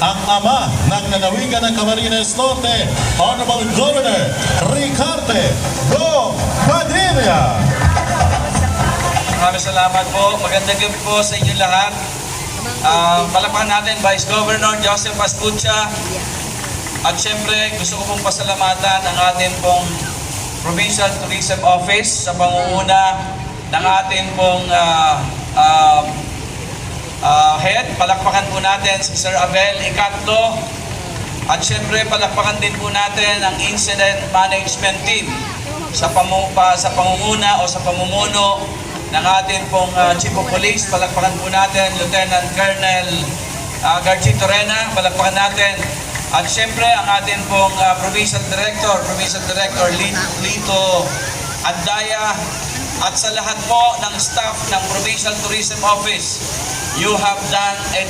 ang ama ng lalawigan ng Camarines Norte, Honorable Governor Ricarte Go Padilla. Maraming salamat po. Magandang gabi po sa inyo lahat. Palakpakan natin Vice Governor Joseph Ascucha. At syempre, gusto ko pong pasalamatan ang ating pong Provincial Tourism Office sa pangunguna ng ating pong head. Palakpakan po natin si Sir Abel Icatlo. At syempre, palakpakan din po natin ang Incident Management Team sa pangunguna o sa pamumuno ng ating pong Chief of Police. Palakpakan po natin Lieutenant Colonel Garchito Rena. Palakpakan natin. At syempre, ang ating pong Provincial Director Lito Andaya, at sa lahat po ng staff ng Provincial Tourism Office, you have done a